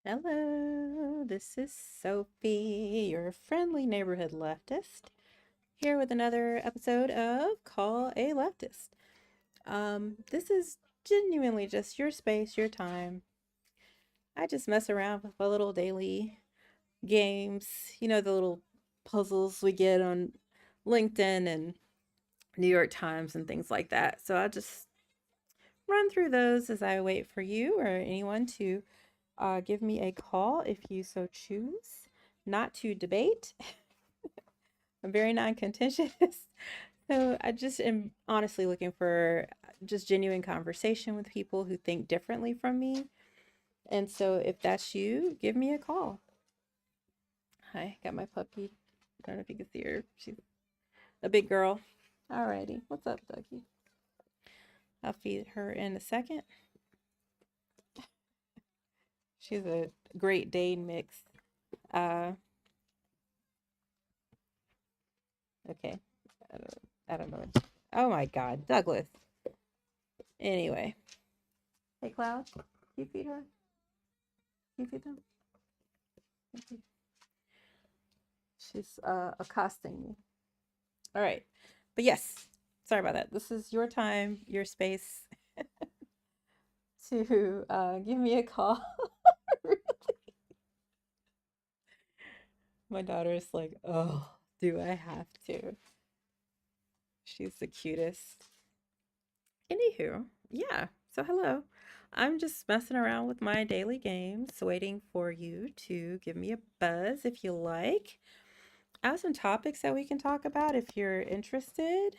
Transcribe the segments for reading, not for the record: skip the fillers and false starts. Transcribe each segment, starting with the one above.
Hello, this is Sophie, your friendly neighborhood leftist, here with another episode of Call a Leftist. This is genuinely just your space, your time. I just mess around with my little daily games, the little puzzles we get on LinkedIn and New York Times and things like that. So I just run through those as I wait for you or anyone to give me a call if you so choose. Not to debate. I'm very non-contentious. So I just am honestly looking for just genuine conversation with people who think differently from me. And so if that's you, give me a call. Hi, got my puppy. I don't know if you can see her. She's a big girl. Alrighty. What's up, Dougie? I'll feed her in a second. She's a Great Dane mix. Uh, okay. I don't know. Oh my God, Douglas. Anyway. Hey, Cloud. Can you feed her? Can you feed them? Okay. She's accosting me. All right. But yes, sorry about that. This is your time, your space to give me a call. My daughter's like, oh, do I have to? She's the cutest. Anywho, yeah. So hello. I'm just messing around with my daily games, waiting for you to give me a buzz if you like. I have some topics that we can talk about if you're interested.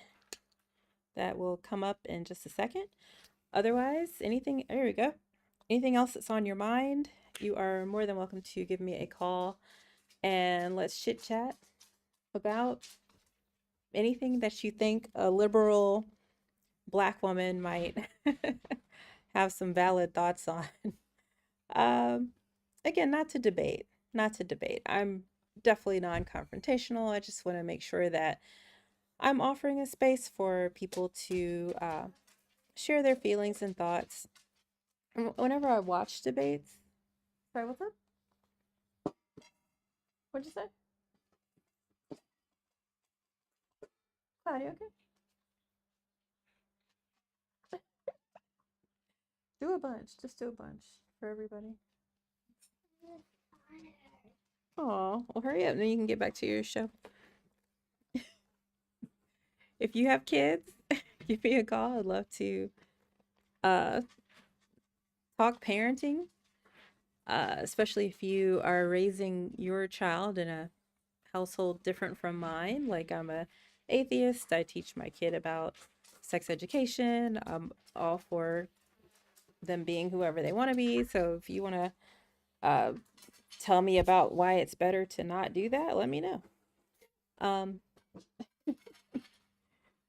That will come up in just a second. Otherwise, anything, there we go. Anything else that's on your mind, you are more than welcome to give me a call and let's chit chat about anything that you think a liberal Black woman might have some valid thoughts on. Um, Again, not to debate. I'm definitely non-confrontational. I just want to make sure that I'm offering a space for people to share their feelings and thoughts. Whenever I watch debates, sorry, what's up? What'd you say? Claudia, okay? Do a bunch. Just do a bunch for everybody. Oh, well, hurry up. Then you can get back to your show. If you have kids, give me a call. I'd love to uh, talk parenting, especially if you are raising your child in a household different from mine. Like I'm a atheist. I teach my kid about sex education. I'm all for them being whoever they want to be. So if you want to uh, tell me about why it's better to not do that, let me know. Um,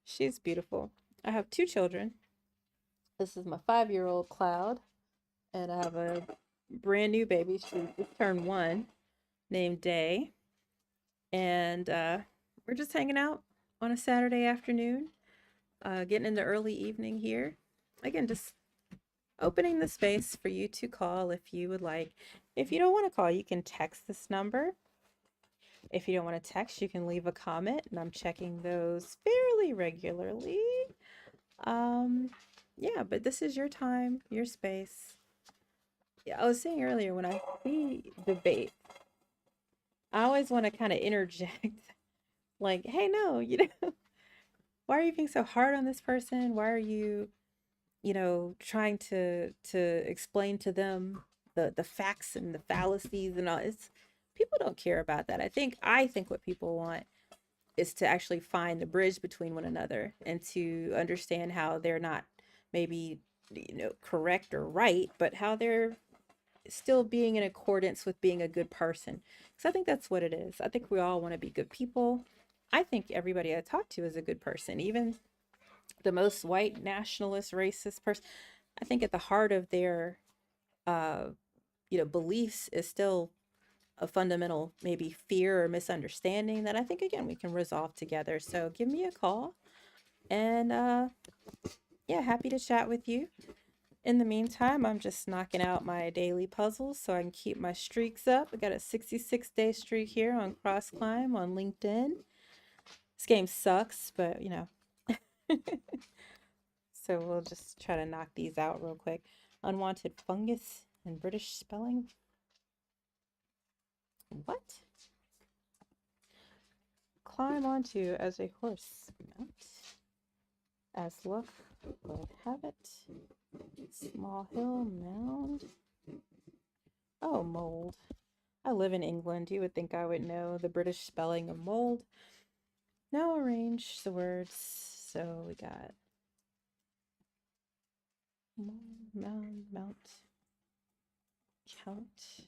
she's beautiful. I have two children. This is my 5-year-old Cloud, and I have a brand new baby. She just turned 1, named Day, and we're just hanging out on a Saturday afternoon, getting into early evening here. Again, just opening the space for you to call if you would like. If you don't want to call, you can text this number. If you don't want to text, you can leave a comment, and I'm checking those fairly regularly. Um, yeah, but this is your time, your space. Yeah, I was saying earlier when I see debate, I always want to kind of interject, like, "Hey, no, why are you being so hard on this person? Why are you, trying to explain to them the facts and the fallacies and all?" It's people don't care about that. I think what people want is to actually find the bridge between one another and to understand how they're not maybe correct or right, but how they're still being in accordance with being a good person. Because I think that's what it is. I think we all want to be good people. I think everybody I talk to is a good person, even the most white nationalist racist person. I think at the heart of their uh beliefs is still a fundamental maybe fear or misunderstanding that I think again we can resolve together. So give me a call and yeah, happy to chat with you. In the meantime, I'm just knocking out my daily puzzles so I can keep my streaks up. I got a 66-day streak here on Cross Climb on LinkedIn. This game sucks, but you know. So we'll just try to knock these out real quick. Unwanted fungus and British spelling. What? Climb onto as a horse mount. As luck would have it. Small hill mound. Oh, mold. I live in England. You would think I would know the British spelling of mold. Now arrange the words. So we got mound, mount, count,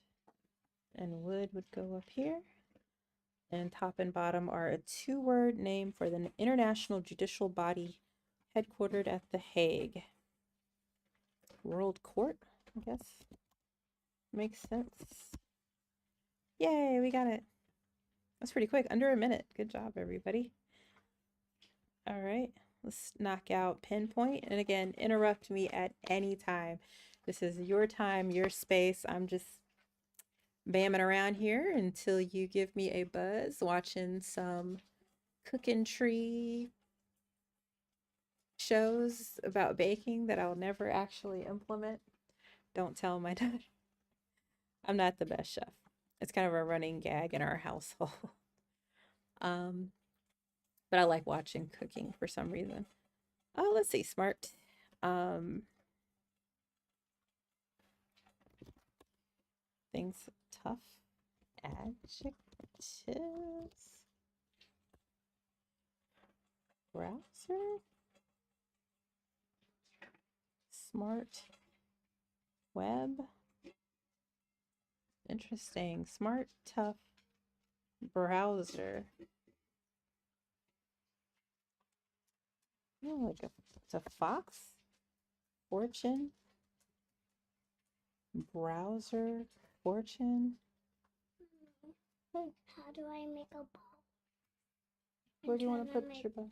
and wood would go up here. And top and bottom are a two-word name for the international judicial body headquartered at The Hague. World Court, I guess. Makes sense. Yay, we got it. That's pretty quick, under a minute. Good job, everybody. All right, let's knock out pinpoint. And again, interrupt me at any time. This is your time, your space. I'm just bamming around here until you give me a buzz, watching some cooking tree shows about baking that I'll never actually implement. Don't tell my daughter. I'm not the best chef. It's kind of a running gag in our household. But I like watching cooking for some reason. Oh, let's see, smart. Things tough. Adjectives. Browser. Smart. Web. Interesting. Smart, tough. Browser. Oh, like it's a fox. Fortune. Browser. Fortune. How do I make a ball? Where do you want to put your ball?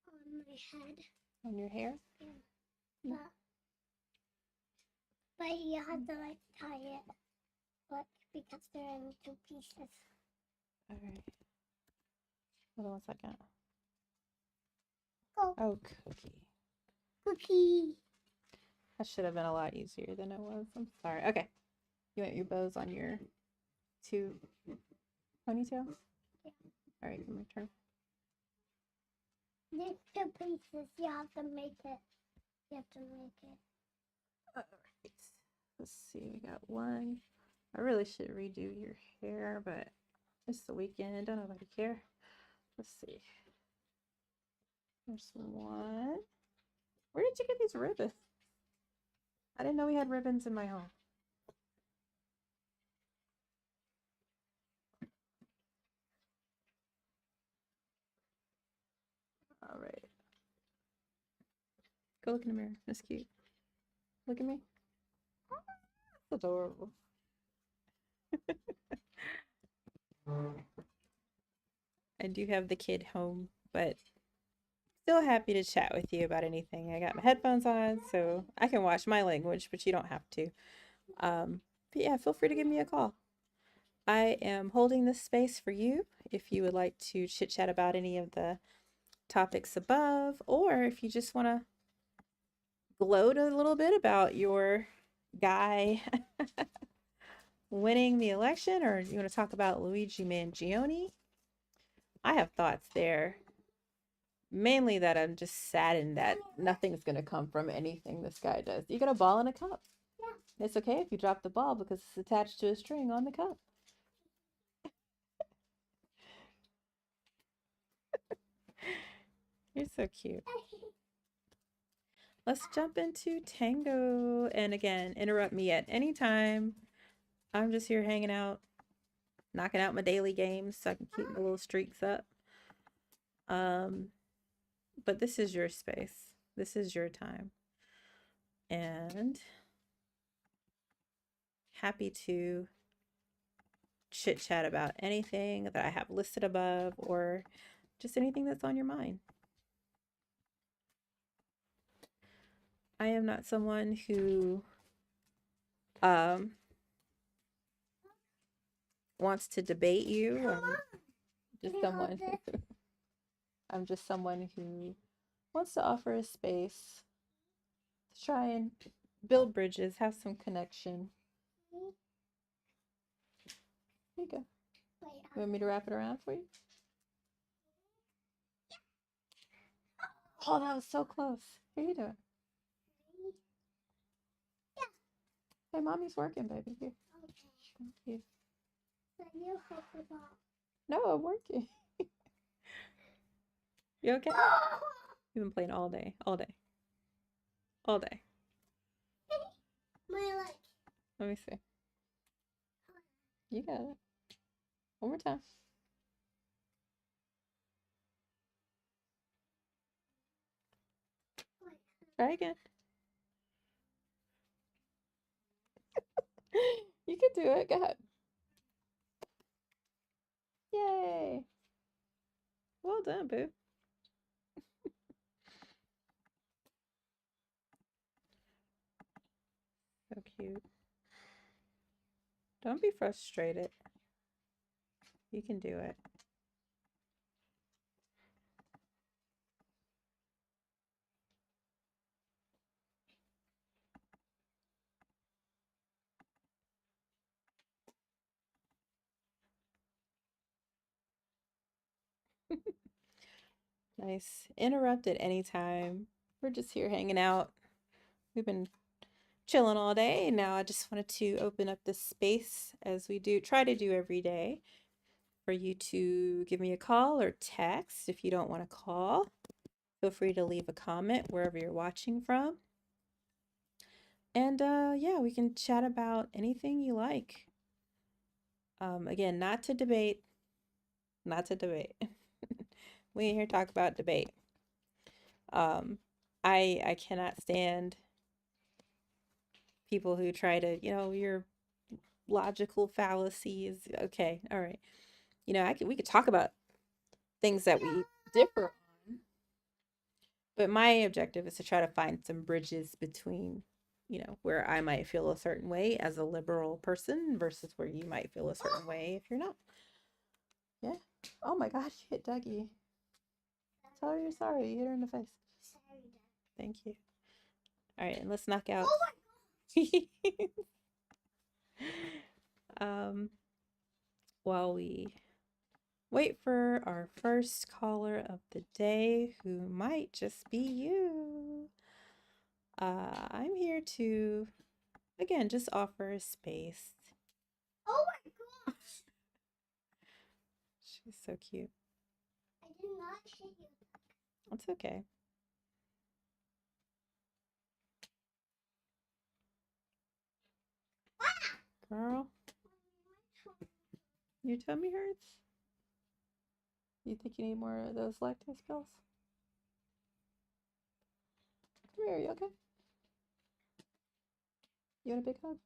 On my head. On your hair? Yeah. But you have to like tie it. Look, because they're in two pieces. Alright. Hold on 1 second. Go. Oh, cookie. Cookie. That should have been a lot easier than it was. I'm sorry. Okay. You want your bows on your two ponytails? Yeah. Alright, my turn. There's two pieces. You have to make it. You have to make it. Alright. Let's see. We got one. I really should redo your hair, but it's the weekend. Don't nobody care. Let's see. There's one. Where did you get these ribbons? I didn't know we had ribbons in my home. All right. Go look in the mirror. That's cute. Look at me. That's adorable. I do have the kid home, but still happy to chat with you about anything. I got my headphones on, so I can watch my language, but you don't have to. But yeah, feel free to give me a call. I am holding this space for you if you would like to chit chat about any of the topics above, or if you just want to gloat a little bit about your guy winning the election, or you want to talk about Luigi Mangione. I have thoughts there. Mainly that I'm just saddened that nothing's going to come from anything this guy does. You got a ball in a cup. Yeah. It's okay if you drop the ball because it's attached to a string on the cup. You're so cute. Let's jump into Tango. And again, interrupt me at any time. I'm just here hanging out, knocking out my daily games so I can keep my little streaks up. But this is your space. This is your time. And happy to chit chat about anything that I have listed above or just anything that's on your mind. I am not someone who um wants to debate you. Just someone I'm just someone who wants to offer a space to try and build bridges, have some connection. Here you go. You want me to wrap it around for you? Oh, that was so close. Here you do it. Hey, mommy's working, baby. Here. Thank you. No, I'm working. You okay? You've been playing all day, all day, all day. My leg. Let me see. You got it. One more time. Try again. You can do it. Go ahead. Yay. Well done, boo. So cute. Don't be frustrated. You can do it. Nice. Interrupt at any time. We're just here hanging out. We've been chilling all day, and now I just wanted to open up this space as we try to do every day for you to give me a call or text. If you don't want to call, feel free to leave a comment wherever you're watching from. And yeah, we can chat about anything you like. Again, not to debate. Not to debate. We ain't here to talk about debate. I cannot stand people who try to, your logical fallacies. Okay, all right. We could talk about things that we differ on, but my objective is to try to find some bridges between, where I might feel a certain way as a liberal person versus where you might feel a certain way if you're not. Yeah. Oh my gosh, you hit Dougie. Tell her you're sorry. You hit her in the face. Thank you. All right, and let's knock out. While we wait for our first caller of the day, who might just be you. I'm here to, again, just offer a space. Oh my gosh! She's so cute. I did not hit you. It's okay. Girl, your tummy hurts? You think you need more of those lactose pills? Come here, you okay? You want a big hug?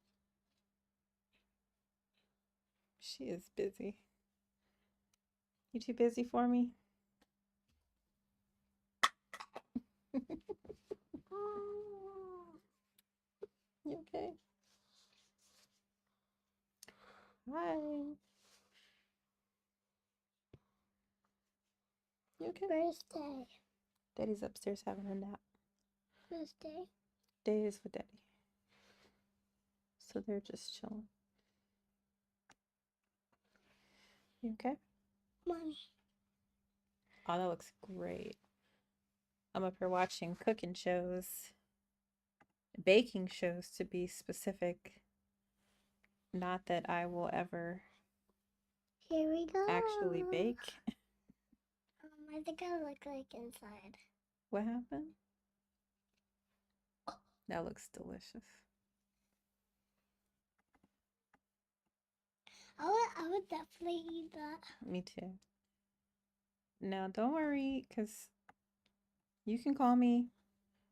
She is busy. You too busy for me? You okay? Hi. You okay? Birthday. Daddy's upstairs having a nap. Birthday. Day is with Daddy. So they're just chilling. You okay? Mommy. Oh, that looks great. I'm up here watching cooking shows, baking shows to be specific. Not that I will ever Here we go. actually bake. I think I look like inside. What happened? That looks delicious. I would definitely eat that. Me too. Now, don't worry, because you can call me.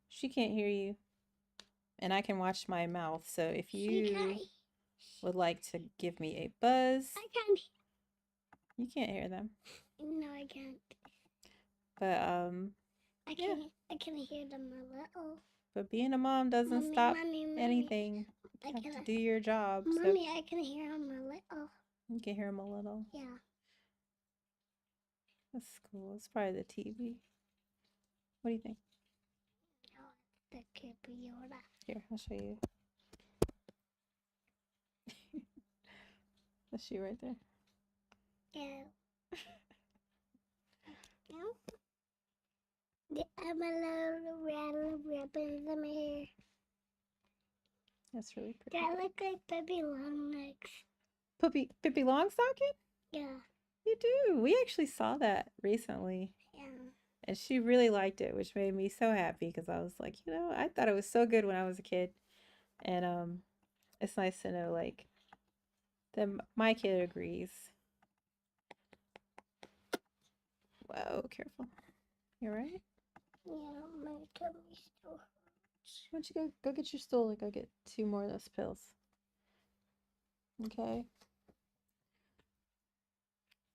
She can't hear you. And I can watch my mouth. So if you would like to give me a buzz. I can't. You can't hear them. No, I can't. But I can hear them a little. But being a mom doesn't stop anything. I You have can, to do your job. So Mommy, I can hear him a little. you can hear him a little. Yeah. That's cool. It's probably the TV. What do you think? No, the Yoda. Here, I'll show you. That's you right there. Yeah. I'm a little red ribbons in my hair. That's really pretty. Do I look like Pippi Longlegs? Pippi Longstocking? Yeah. You do. We actually saw that recently. Yeah. And she really liked it, which made me so happy because I was like, I thought it was so good when I was a kid. And it's nice to know like that my kid agrees. Whoa, careful. You're right. Yeah, my tummy still hurts. Why don't you go get your stool and go get 2 more of those pills? Okay.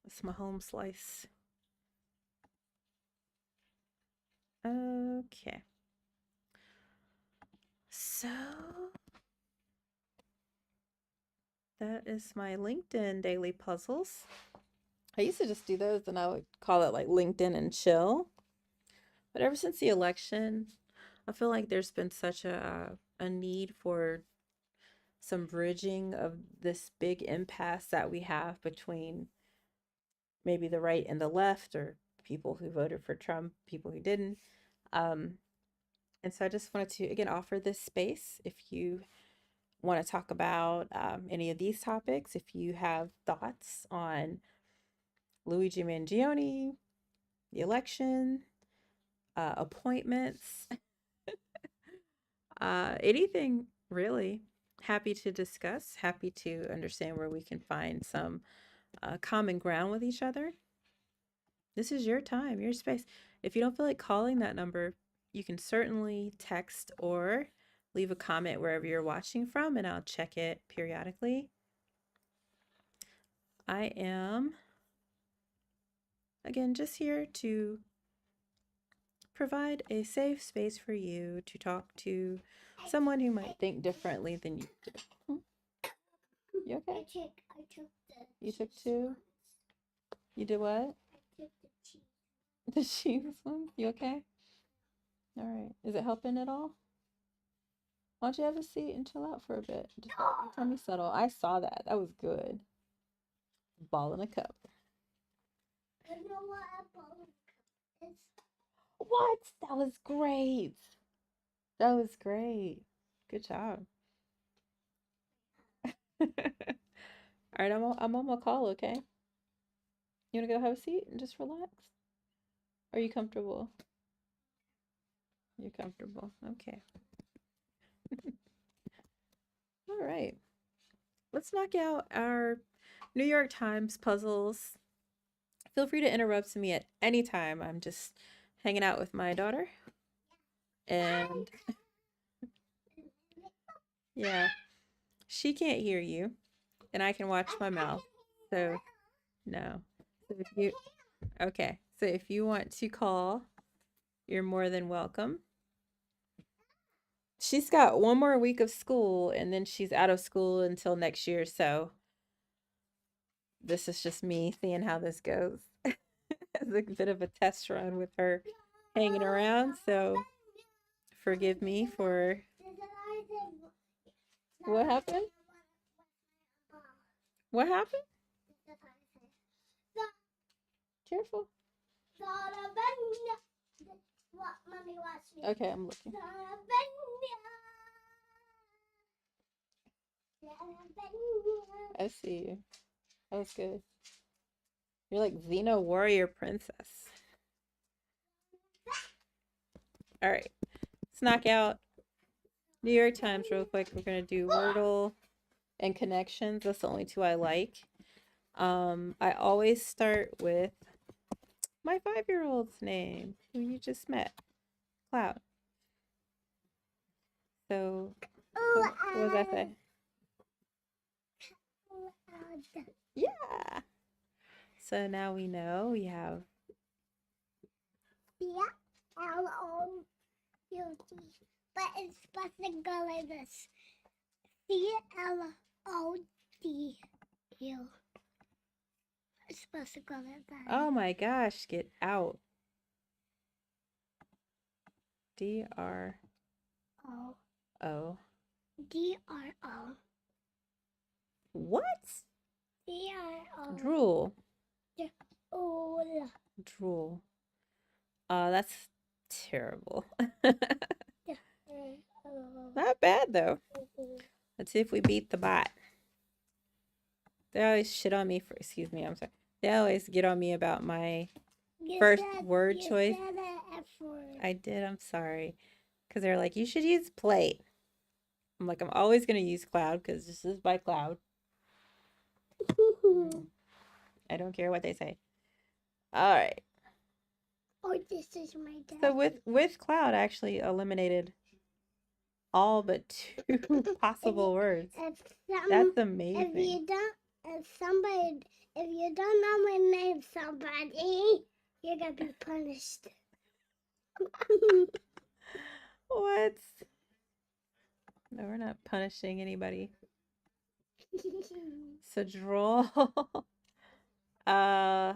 That's my home slice. Okay. So that is my LinkedIn daily puzzles. I used to just do those and I would call it like LinkedIn and chill. But ever since the election, I feel like there's been such a need for some bridging of this big impasse that we have between maybe the right and the left, or people who voted for Trump, people who didn't. And so I just wanted to, again, offer this space. If you want to talk about any of these topics, if you have thoughts on Luigi Mangione, the election, appointments, anything really, happy to discuss, happy to understand where we can find some common ground with each other. This is your time, your space. If you don't feel like calling that number, you can certainly text or leave a comment wherever you're watching from, and I'll check it periodically. I am, again, just here to provide a safe space for you to talk to someone who might think differently than you do. You okay? I took the You took 2? You did what? I took the cheese. The cheese one? You okay? All right. Is it helping at all? Why don't you have a seat and chill out for a bit? Just tummy settle. I saw that. That was good. Ball in a cup. I know what a ball is. What? That was great. That was great. Good job. All right, I'm on my call, okay? You want to go have a seat and just relax? Are you comfortable? You're comfortable. Okay. All right. Let's knock out our New York Times puzzles. Feel free to interrupt me at any time. I'm just hanging out with my daughter. And yeah, she can't hear you. And I can watch my mouth. So, no. So if you, okay. So if you want to call, you're more than welcome. She's got 1 more week of school and then she's out of school until next year. So this is just me seeing how this goes. It's a bit of a test run with her hanging around. So forgive me for what happened? What happened? Careful. What Mommy wants me. Okay, I'm looking. I see you. That was good. You're like Xena Warrior Princess. All right. Let's knock out New York Times real quick. We're going to do Wordle and connections. That's the only 2 I like. I always start with my 5-year-old's name, who you just met, Cloud. So, what was that say? Yeah. So now we know we have Yeah. But it's supposed to go like this. CLODU. It's supposed to go like that. Oh my gosh, get out. D-R-O. DRO. What? DRO. Drool. Oh. Drool. That's terrible. Not bad though. Let's see if we beat the bot. They always shit on me for, excuse me, I'm sorry. They always get on me about my first word choice. I did, I'm sorry. Because they're like, you should use plate. I'm like, I'm always going to use cloud because this is by cloud. I don't care what they say. All right. Oh, this is my dad. So with cloud, I actually eliminated all but 2 possible words. That's amazing. If you don't nominate somebody, you're gonna be punished. What? No, we're not punishing anybody. So droll. Yeah.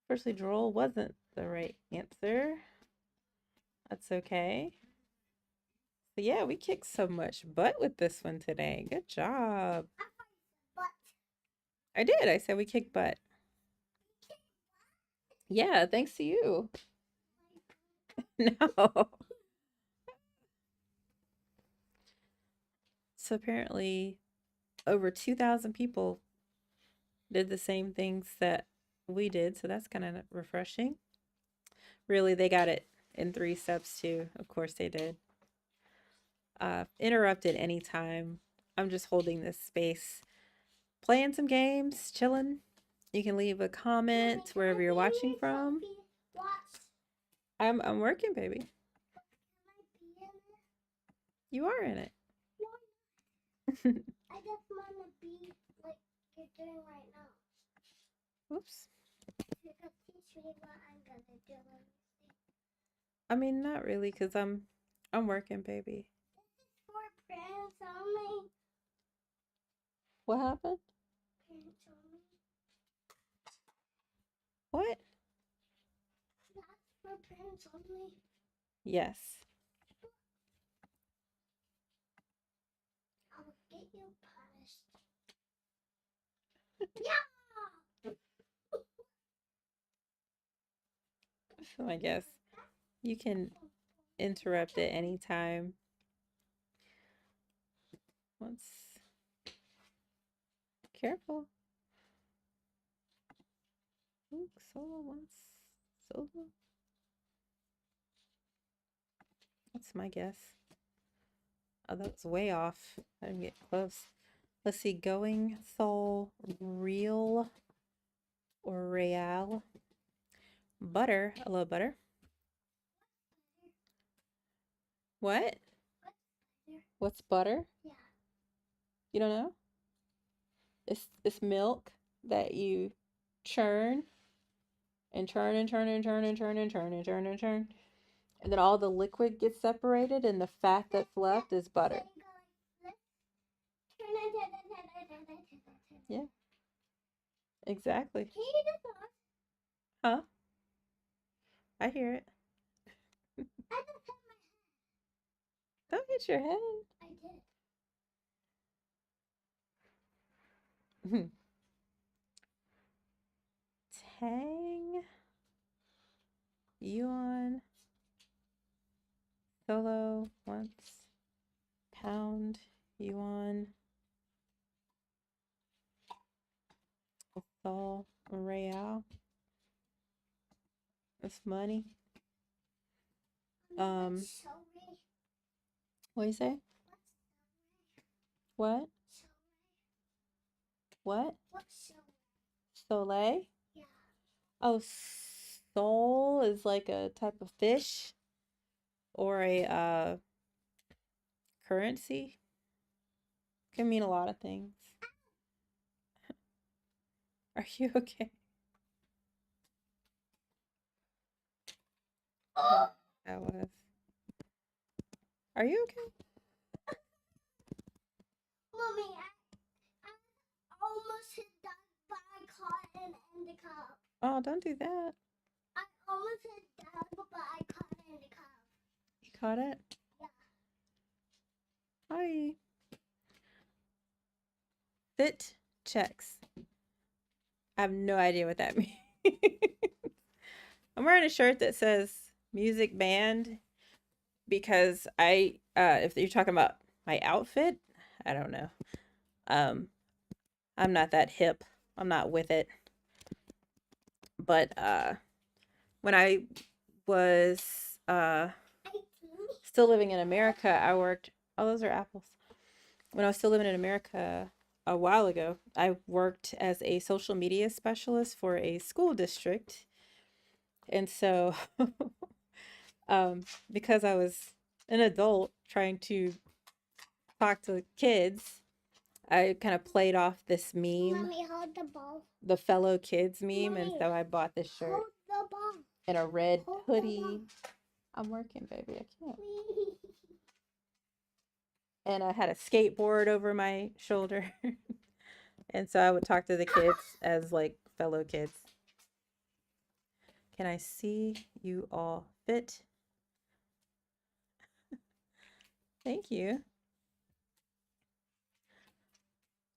Firstly, droll wasn't the right answer. That's okay. So yeah, we kicked so much butt with this one today. Good job. I did. I said we kicked butt. Yeah, thanks to you. No. So apparently over 2,000 people did the same things that we did. So that's kind of refreshing. Really, they got it in 3 steps too. Of course they did. Interrupted anytime. I'm just holding this space, playing some games, chilling. You can leave a comment wherever you're watching from. I'm working, baby. You are in it. I just want to be like you're doing right now. Oops. You can teach me what I'm gonna do. I mean, not really, cause I'm working, baby. This is for parents only. What happened? Parents only. What? That's for parents only. Yes. I'll get you punished. Yeah. So I guess you can interrupt at any time. Once. Careful. Ooh, solo once. Solo. That's my guess. Oh, that's way off. I didn't get close. Let's see. Going soul, real, or real. Butter. I love butter. What? What's butter? Yeah. You don't know? It's milk that you churn and churn and churn and churn and churn and churn and churn and churn. And then all the liquid gets separated and the fat that's left is butter. Yeah. Exactly. Can you do that? Huh? I hear it. I just hit my head. Don't hit your head. I did. Tang, yuan, solo once, pound, yuan, sol, real. That's money. What do you say? What? What? Soleil? Yeah. Oh, sol is like a type of fish or a currency. Can mean a lot of things. Are you okay? Oh, That was. Are you okay? Mommy, I almost hit that, but I caught it in the cup. Oh, don't do that. I almost hit that, but I caught it in the cup. You caught it? Yeah. Hi. Fit checks. I have no idea what that means. I'm wearing a shirt that says music band because if you're talking about my outfit, I don't know. Um I'm not that hip. I'm not with it. But when I was still living in America, I worked. Oh, those are apples. When I was still living in America a while ago, I worked as a social media specialist for a school district. And so, because I was an adult trying to talk to kids, I kind of played off this meme, Mommy, hold the ball. the fellow kids meme. And Mommy, so I bought this shirt hold the ball. and a red Hold the hoodie. I'm working, baby. I can't. And I had a skateboard over my shoulder. And so I would talk to the kids as like fellow kids. Can I see you all fit? Thank you.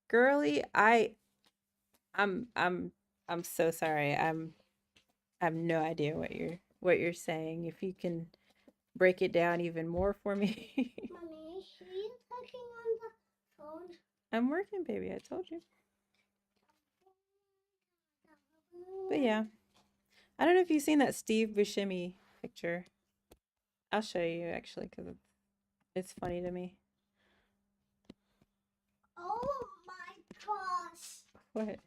Girly, I'm I'm I'm so sorry. I have no idea what you're saying. If you can break it down even more for me. Mommy, she's talking on the phone. I'm working, baby. I told you. But yeah. I don't know if you've seen that Steve Buscemi picture. I'll show you actually because it's funny to me. Oh my gosh. What?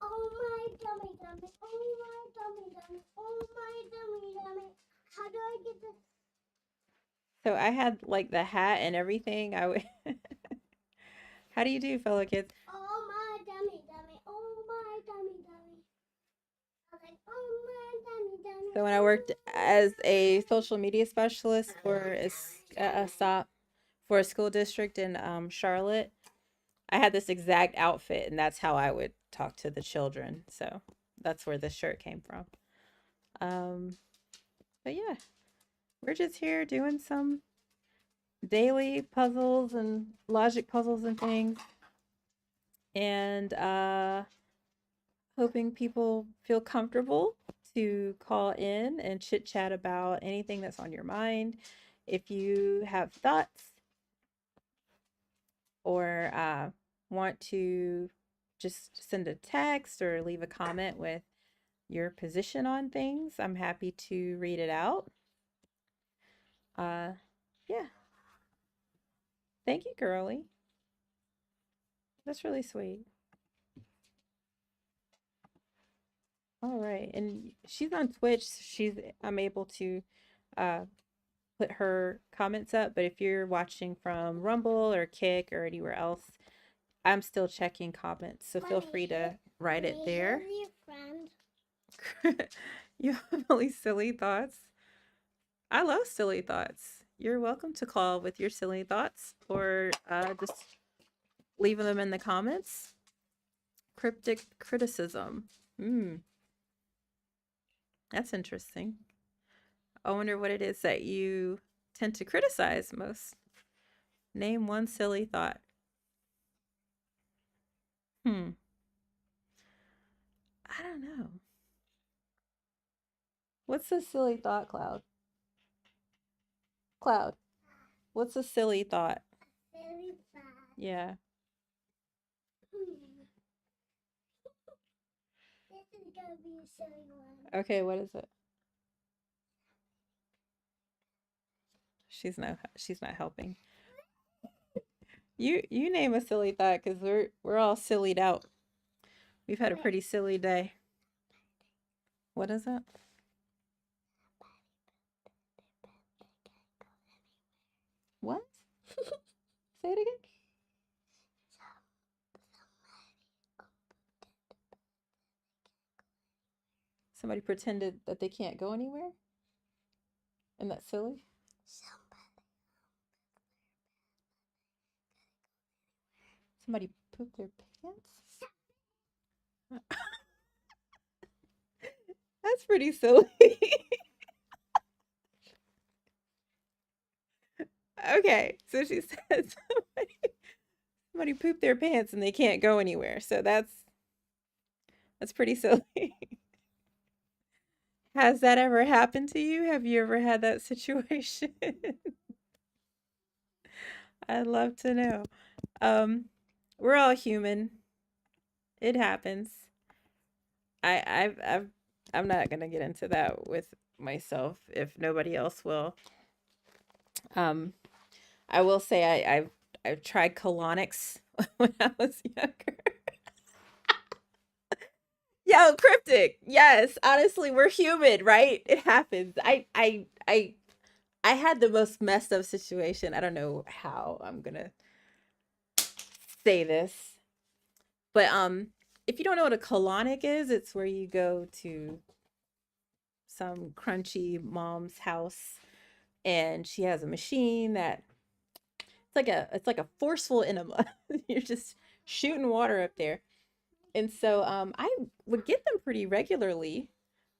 Oh my dummy dummy. Oh my dummy dummy. Oh my dummy dummy. How do I get this? So I had like the hat and everything. I would. How do you do, fellow kids? Oh my dummy dummy. Oh my dummy dummy. I was like, oh my dummy dummy. So when I worked as a social media specialist for a stop for a school district in Charlotte, I had this exact outfit, and that's how I would talk to the children. So that's where this shirt came from. Um, but yeah, we're just here doing some daily puzzles and logic puzzles and things, and hoping people feel comfortable to call in and chit chat about anything that's on your mind. If you have thoughts or want to just send a text or leave a comment with your position on things, I'm happy to read it out. Yeah. Thank you, girly. That's really sweet. All right. And she's on Twitch. I'm able to uh put her comments up, but if you're watching from Rumble or Kick or anywhere else, I'm still checking comments. So feel free to write it there. Your friend. You have really silly thoughts. I love silly thoughts. You're welcome to call with your silly thoughts or just leave them in the comments. Cryptic criticism. That's interesting. I wonder what it is that you tend to criticize most. Name one silly thought. I don't know. What's a silly thought, Cloud? Cloud, what's a silly thought? Very bad. Yeah. This is gonna be a silly one. Okay, what is it? She's not helping. You name a silly thought because we're all sillied out. We've had a pretty silly day. What is it? What? Say it again. Somebody pretended that they can't go anywhere? Isn't that silly? Somebody pooped their pants? That's pretty silly. Okay, so she says somebody pooped their pants and they can't go anywhere. So that's pretty silly. Has that ever happened to you? Have you ever had that situation? I'd love to know. Um, we're all human. It happens. I've I'm not gonna get into that with myself if nobody else will. Um, I will say I've tried colonics when I was younger. Yo, cryptic. Yes, honestly, we're human, right? It happens. I had the most messed up situation. I don't know how I'm gonna say this, but if you don't know what a colonic is, it's where you go to some crunchy mom's house and she has a machine that it's like a forceful enema. You're just shooting water up there. And so I would get them pretty regularly.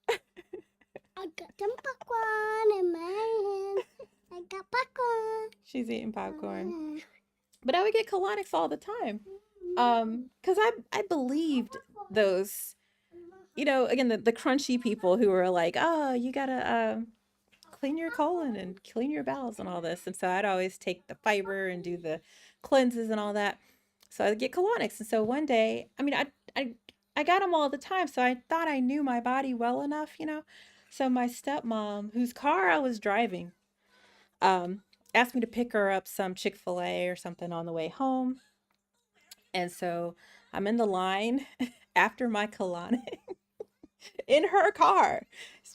I got some popcorn in my hand. I got popcorn. She's eating popcorn. But I would get colonics all the time. Because I believed those, again, the crunchy people who were like, oh, you gotta clean your colon and clean your bowels and all this. And so I'd always take the fiber and do the cleanses and all that. So I'd get colonics. And so one day, I mean, I got them all the time. So I thought I knew my body well enough. So my stepmom, whose car I was driving, um, asked me to pick her up some Chick-fil-A or something on the way home. And so I'm in the line after my colonic in her car,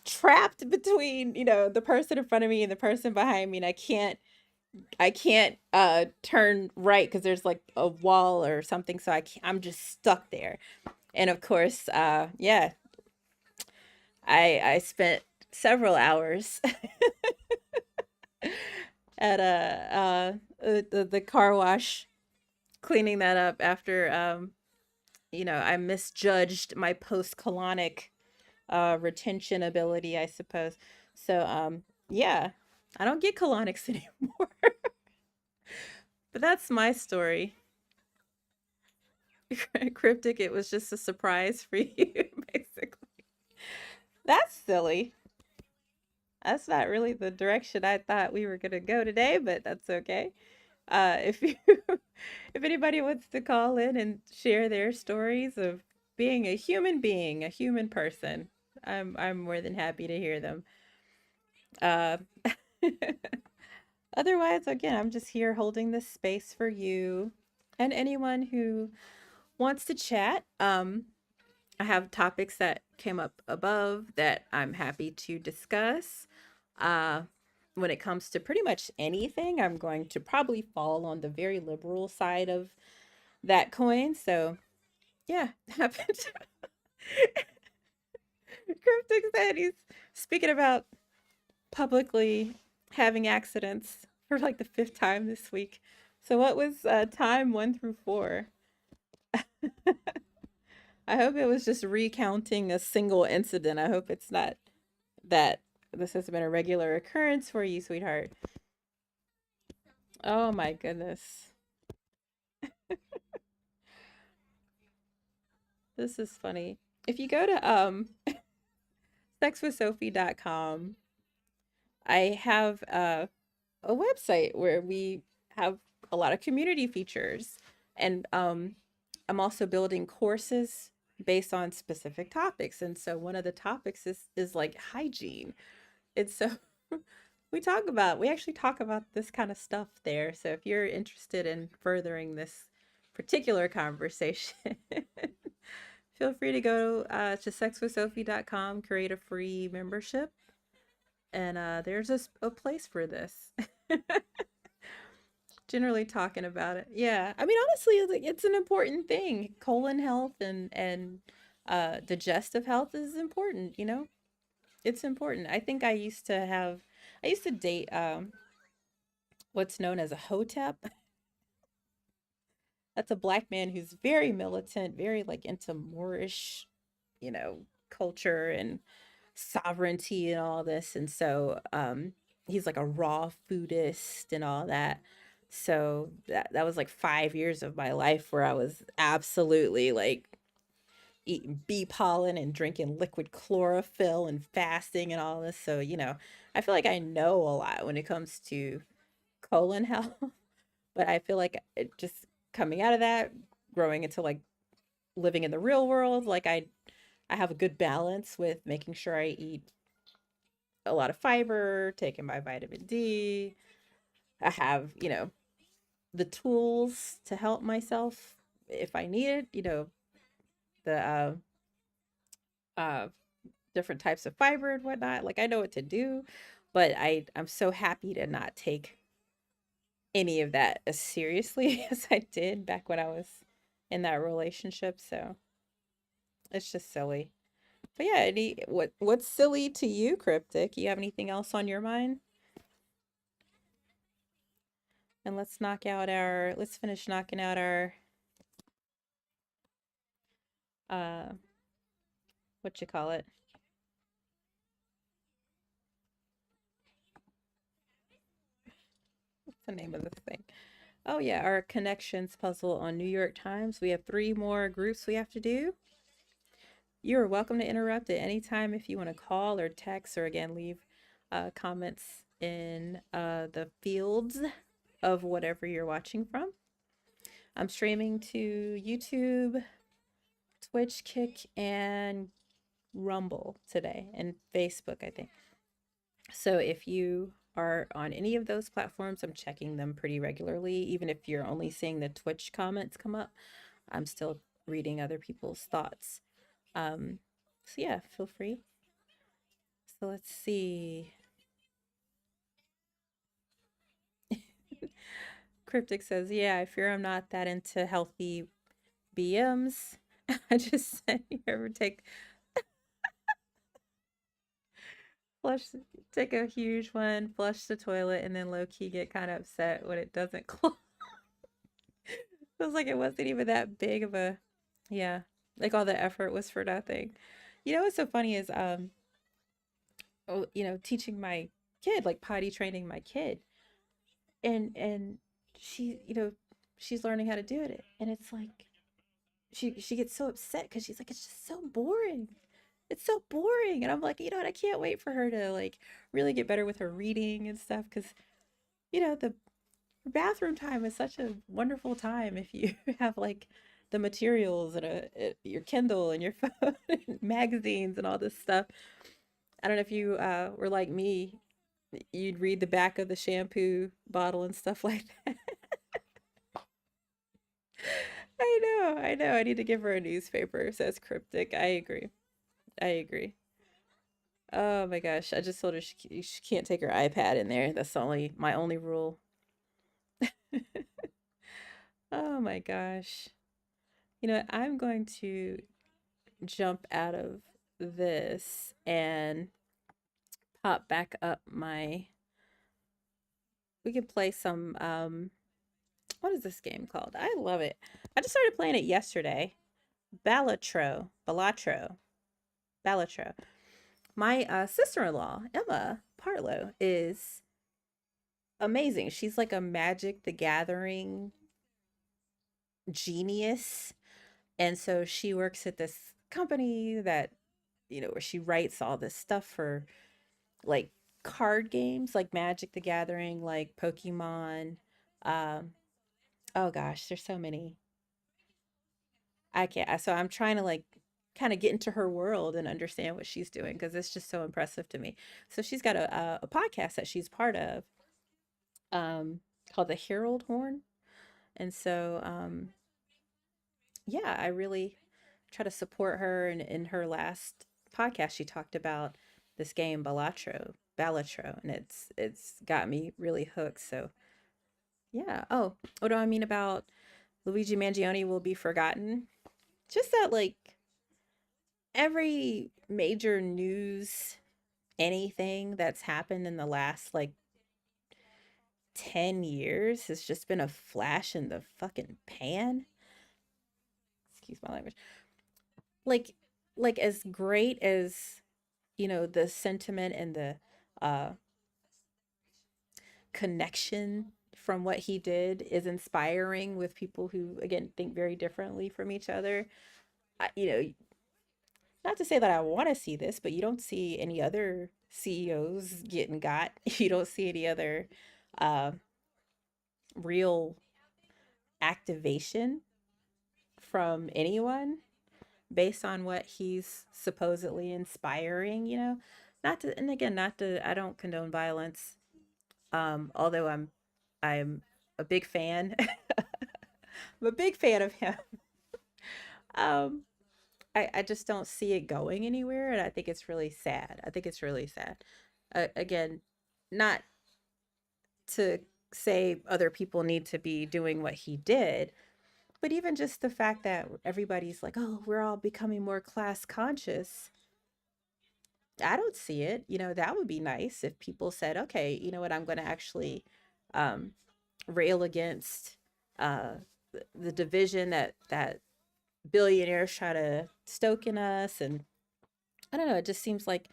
trapped between, the person in front of me and the person behind me. And I can't turn right because there's like a wall or something. So I'm just stuck there. And of course, yeah, I spent several hours at the car wash cleaning that up after I misjudged my post colonic retention ability, I suppose. So yeah, I don't get colonics anymore. But that's my story. Cryptic, it was just a surprise for you, basically. That's silly. That's not really the direction I thought we were gonna go today, but that's okay. If you if anybody wants to call in and share their stories of being a human being, a human person, I'm more than happy to hear them. Uh, Otherwise, again, I'm just here holding this space for you and anyone who wants to chat. I have topics that came up above that I'm happy to discuss. Uh, when it comes to pretty much anything, I'm going to probably fall on the very liberal side of that coin. So, yeah, happened. Cryptic said he's speaking about publicly having accidents for like the fifth time this week. So, what was time 1 through 4? I hope it was just recounting a single incident. I hope it's not that this has been a regular occurrence for you, sweetheart. Oh my goodness. This is funny. If you go to sexwithsophie.com, I have a website where we have a lot of community features. And I'm also building courses based on specific topics. And so one of the topics is like hygiene. And so we actually talk about this kind of stuff there. So if you're interested in furthering this particular conversation, feel free to go to sexwithsophie.com, create a free membership, and there's a place for this. Generally talking about it. Yeah. I mean, honestly, it's an important thing. Colon health and digestive health is important. It's important. I think I used to have I used to date what's known as a hotep. That's a black man who's very militant, very like into Moorish, you know, culture and sovereignty and all this. And so he's like a raw foodist and all that. So that was like 5 years of my life where I was absolutely like eating bee pollen and drinking liquid chlorophyll and fasting and all this. So, I feel like I know a lot when it comes to colon health, but I feel like it just coming out of that, growing into like living in the real world, like I have a good balance with making sure I eat a lot of fiber, taking my vitamin D. I have, the tools to help myself if I need it, the uh different types of fiber and whatnot. Like I know what to do, but I'm so happy to not take any of that as seriously as I did back when I was in that relationship. So it's just silly. But yeah, what's silly to you, Cryptic? You have anything else on your mind? And let's finish knocking out our uh what you call it? What's the name of this thing? Oh yeah, our connections puzzle on New York Times. We have three more groups we have to do. You are welcome to interrupt at any time if you want to call or text or again leave comments in the fields of whatever you're watching from. I'm streaming to YouTube, Twitch, Kick, and Rumble today, and Facebook, I think. So if you are on any of those platforms, I'm checking them pretty regularly. Even if you're only seeing the Twitch comments come up, I'm still reading other people's thoughts. So yeah, feel free. So let's see. Cryptic says, "Yeah, I fear I'm not that into healthy BMs." I just said, "You ever flush, take a huge one, flush the toilet, and then low key get kind of upset when it doesn't close?" Feels like it wasn't even that big of a, yeah, like all the effort was for nothing. What's so funny is, teaching my kid, like potty training my kid, and she, she's learning how to do it, and it's like she gets so upset because she's like, it's just so boring. It's so boring. And I'm like, you know what? I can't wait for her to like really get better with her reading and stuff because, the bathroom time is such a wonderful time if you have like the materials and your Kindle and your phone and magazines and all this stuff. I don't know if you were like me, you'd read the back of the shampoo bottle and stuff like that. I know. I need to give her a newspaper, says Cryptic. I agree. I agree. Oh my gosh. I just told her she can't take her iPad in there. That's my only rule. Oh my gosh. I'm going to jump out of this and pop back up we can play some what is this game called? I love it. I just started playing it yesterday. Balatro. Balatro. My sister-in-law, Emma Partlow, is amazing. She's like a Magic the Gathering genius. And so she works at this company that, where she writes all this stuff for like card games like Magic the Gathering, like Pokemon. Um, oh gosh, there's so many. I can't. So I'm trying to like kind of get into her world and understand what she's doing because it's just so impressive to me. So she's got a podcast that she's part of um, called the Herald Horn. And so, yeah, I really try to support her. And in her last podcast, she talked about this game Balatro, and it's got me really hooked. So yeah. Oh, what do I mean about Luigi Mangione will be forgotten? Just that like every major news anything that's happened in the last like 10 years has just been a flash in the fucking pan. Excuse my language. Like as great as, the sentiment and the uh connection from what he did is inspiring with people who again think very differently from each other. Not to say that I want to see this, but you don't see any other CEOs getting got. You don't see any other uh, real activation from anyone based on what he's supposedly inspiring. Not to, and again, not to, I don't condone violence. Although I'm a big fan. I'm a big fan of him. Um, I just don't see it going anywhere, and I think it's really sad. I think it's really sad. Again, not to say other people need to be doing what he did, but even just the fact that everybody's like, oh, we're all becoming more class conscious. I don't see it. That would be nice if people said, okay, you know what, I'm going to actually um, rail against uh, the division that billionaires try to stoke in us. And I don't know, it just seems like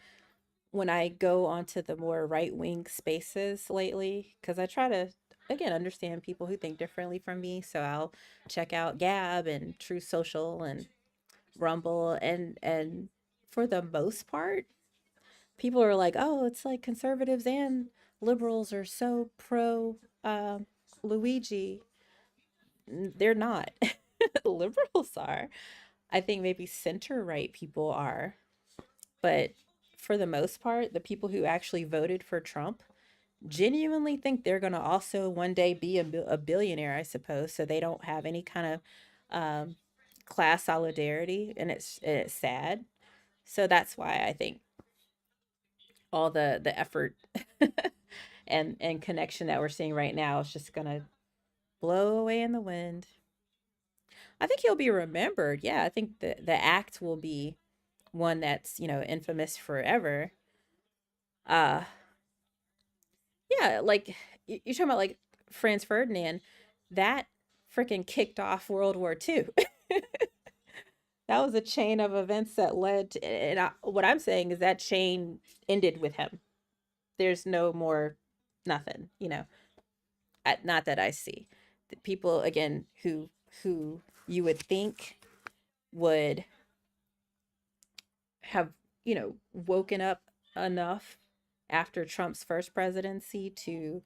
when I go onto the more right wing spaces lately, because I try to, again, understand people who think differently from me. So I'll check out Gab and True Social and Rumble. And for the most part, people are like, oh, it's like conservatives and liberals are so pro Luigi. They're not. Liberals are. I think maybe center right people are. But for the most part, the people who actually voted for Trump genuinely think they're going to also one day be a billionaire, I suppose. So they don't have any kind of um, class solidarity, and it's sad. So that's why I think all the effort and connection that we're seeing right now is just going to blow away in the wind. I think he'll be remembered. Yeah, I think the act will be one that's infamous forever. Uh, yeah, like you're talking about like Franz Ferdinand, that freaking kicked off World War II. That was a chain of events that led to, and what I'm saying is that chain ended with him. There's no more, nothing. Not that I see. The people again who you would think would have woken up enough after Trump's first presidency to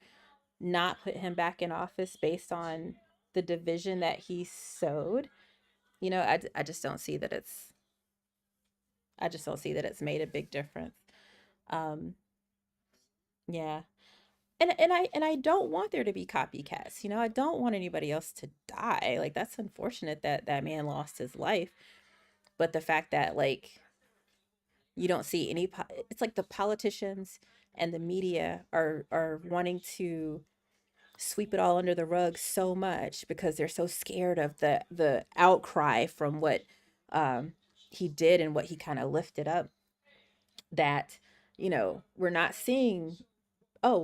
not put him back in office based on the division that he sowed. I just don't see that it's made a big difference. Um, yeah. And I don't want there to be copycats. I don't want anybody else to die. Like that's unfortunate that that man lost his life, but the fact that like you don't see it's like the politicians and the media are wanting to sweep it all under the rug so much because they're so scared of the outcry from what um he did and what he kind of lifted up, that we're not seeing, oh,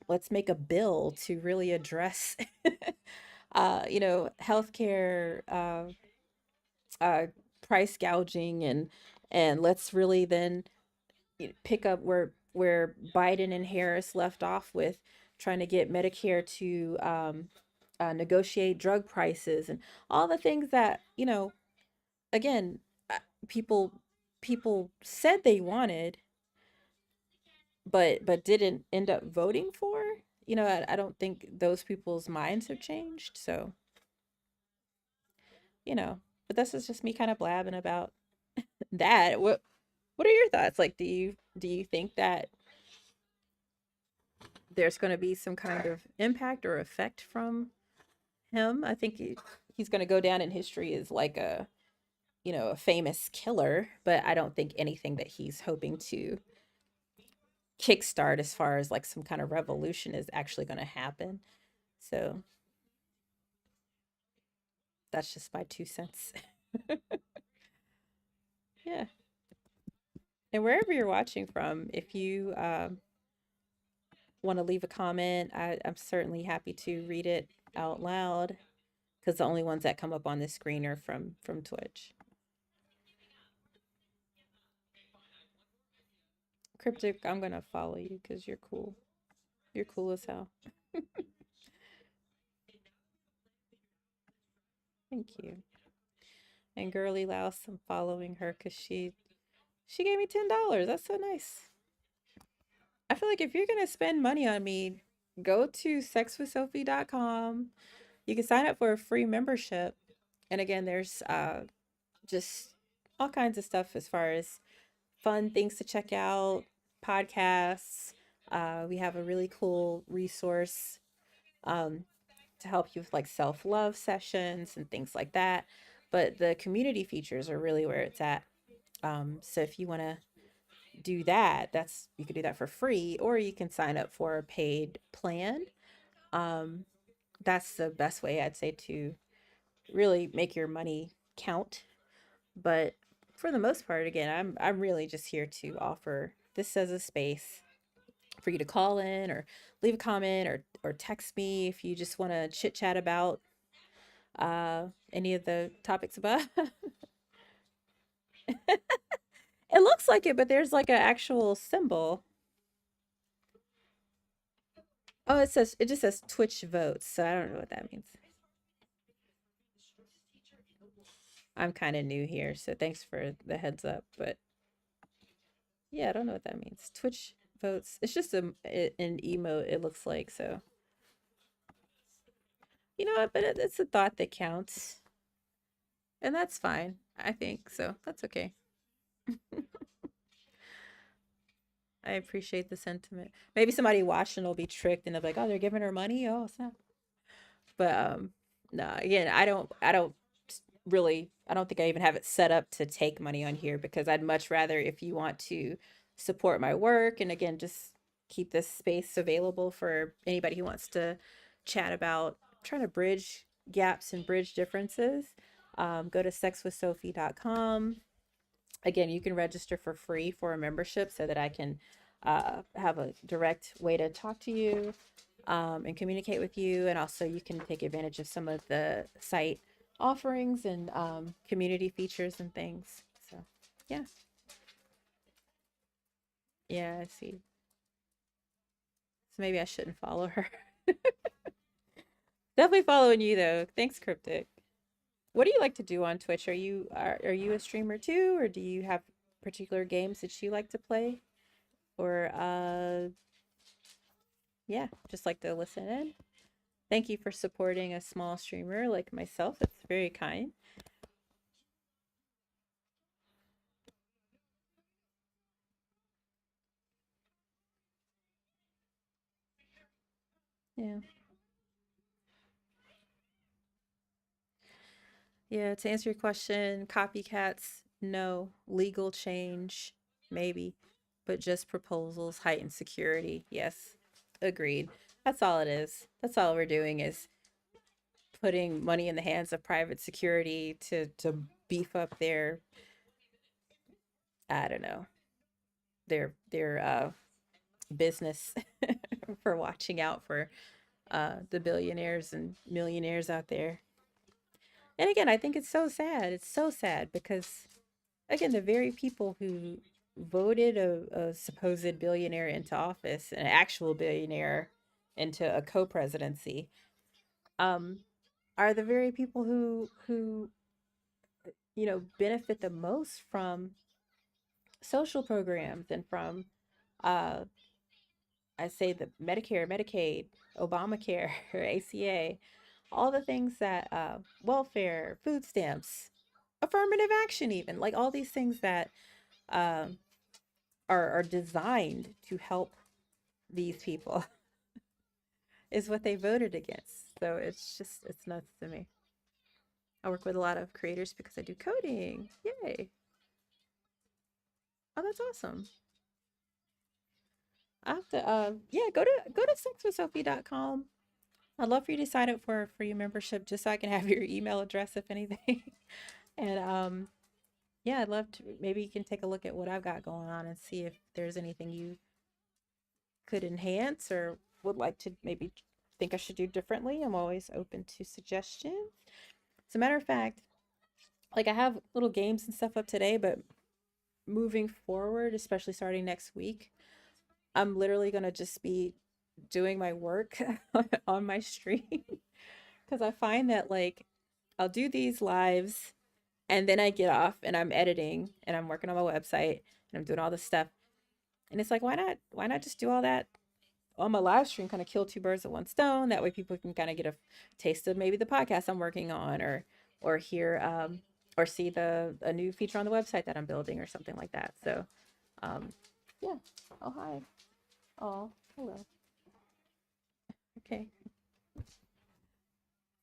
let's make a bill to really address healthcare uh price gouging, and let's really then pick up where Biden and Harris left off with trying to get Medicare to negotiate drug prices and all the things that again, uh, people people said they wanted, but didn't end up voting for. I don't think those people's minds have changed. So but this is just me kind of blabbing about that. What are your thoughts? Like, do you think that there's going to be some kind of impact or effect from him? I think he's going to go down in history as like a famous killer, but I don't think anything that he's hoping to kickstart as far as like some kind of revolution is actually going to happen. So that's just my 2 cents. Yeah. And wherever you're watching from, if you want to leave a comment, I'm certainly happy to read it out loud because the only ones that come up on the screen are from Twitch. Cryptic, I'm gonna follow you because you're cool. You're cool as hell. Thank you. And Girly Louse, I'm following her because she gave me $10. That's so nice. I feel like if you're gonna spend money on me, go to sexwithsophie.com. You can sign up for a free membership. And again, there's just all kinds of stuff as far as fun things to check out, podcasts. We have a really cool resource um, to help you with like self love sessions and things like that. But the community features are really where it's at. So if you want to do that, that's you can do that for free, or you can sign up for a paid plan. Um, that's the best way I'd say to really make your money count. But for the most part, again, I'm really just here to offer this as a space for you to call in or leave a comment or text me if you just want to chit chat about any of the topics above. It looks like it, but there's like an actual symbol. Oh, it just says Twitch votes, so I don't know what that means. I'm kind of new here, so thanks for the heads up. But yeah, I don't know what that means. Twitch votes. It's just an emote, it looks like. So, you know what? But it's a thought that counts. And that's fine, I think. So that's okay. I appreciate the sentiment. Maybe somebody watching will be tricked and they'll be like, oh, they're giving her money. Oh, snap. But no, again, I don't really, I don't think I even have it set up to take money on here because I'd much rather if you want to support my work and again just keep this space available for anybody who wants to chat about trying to bridge gaps and bridge differences. Go to sexwithsophie.com. Again, you can register for free for a membership so that I can have a direct way to talk to you and communicate with you. And also, you can take advantage of some of the site offerings and community features and things. So, yeah. Yeah, I see. So maybe I shouldn't follow her. Definitely following you though. Thanks, Cryptic. What do you like to do on Twitch? Are you a streamer too, or do you have particular games that you like to play? Or yeah, just like to listen in. Thank you for supporting a small streamer like myself. It's very kind. Yeah. Yeah, to answer your question, copycats, no. Legal change, maybe. But just proposals, heightened security. Yes. Agreed. That's all it is. That's all we're doing is putting money in the hands of private security to beef up their I don't know, their business for watching out for the billionaires and millionaires out there. And again, I think it's so sad. It's so sad because, again, the very people who voted a supposed billionaire into office, an actual billionaire into a co-presidency, um, are the very people who benefit the most from social programs and from uh, I say the Medicare, Medicaid, Obamacare, or ACA, all the things that welfare, food stamps, affirmative action, even like all these things that um, are designed to help these people is what they voted against. So it's nuts to me. I work with a lot of creators because I do coding. Yay! Oh, that's awesome. I have to yeah, go to sexwithsophie.com. I'd love for you to sign up for a free membership just so I can have your email address if anything. And yeah, I'd love to. Maybe you can take a look at what I've got going on and see if there's anything you could enhance or would like to maybe think I should do differently. I'm always open to suggestions. As a matter of fact, like I have little games and stuff up today, but moving forward, especially starting next week, I'm literally going to just be doing my work on my stream because I find that like I'll do these lives and then I get off and I'm editing and I'm working on my website and I'm doing all this stuff. And it's like, why not just do all that on my live stream, kind of kill two birds with one stone. That way people can kind of get a taste of maybe the podcast I'm working on or hear or see the a new feature on the website that I'm building or something like that. So um yeah. Oh hi. Oh, hello. Okay.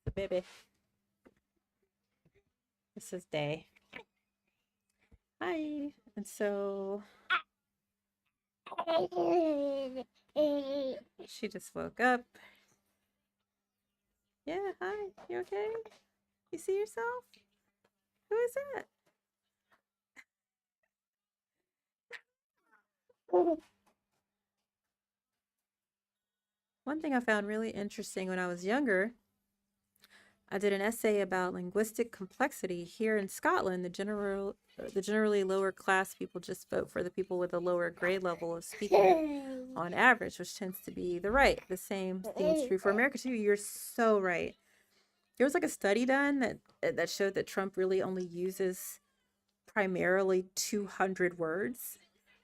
The baby. This is Day. Hi. And so she just woke up. Yeah, hi. You okay? You see yourself? Who is that? One thing I found really interesting when I was younger, I did an essay about linguistic complexity. Here in Scotland, the generally lower class people just vote for the people with a lower grade level of speaking on average, which tends to be the right. The same seems true for America too. You're so right. There was like a study done that showed that Trump really only uses primarily 200 words,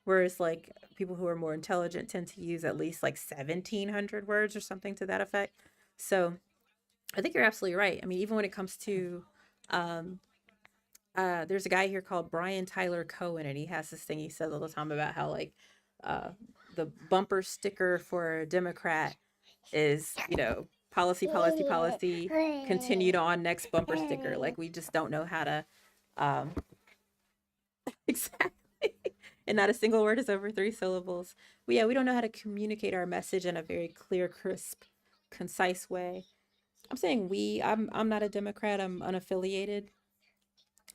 whereas like people who are more intelligent tend to use at least like 1700 words or something to that effect. So I think you're absolutely right. I mean, even when it comes to um, there's a guy here called Brian Tyler Cohen, and he has this thing he says all the time about how like uh, the bumper sticker for a Democrat is, policy, policy, policy, continued on next bumper sticker. Like we just don't know how to um, exactly. And not a single word is over three syllables. But yeah, we don't know how to communicate our message in a very clear, crisp, concise way. I'm saying we. I'm not a Democrat. I'm unaffiliated.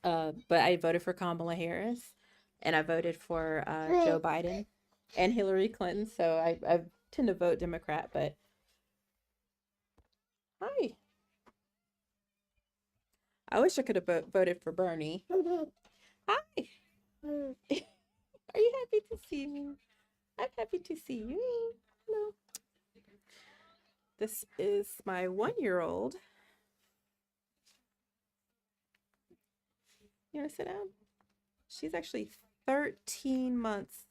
But I voted for Kamala Harris, and I voted for Joe Biden and Hillary Clinton. So I tend to vote Democrat. But hi, I wish I could have voted for Bernie. Hi, are you happy to see me? I'm happy to see you. Hello. This is my 1 year old. You want to sit down? She's actually 13 months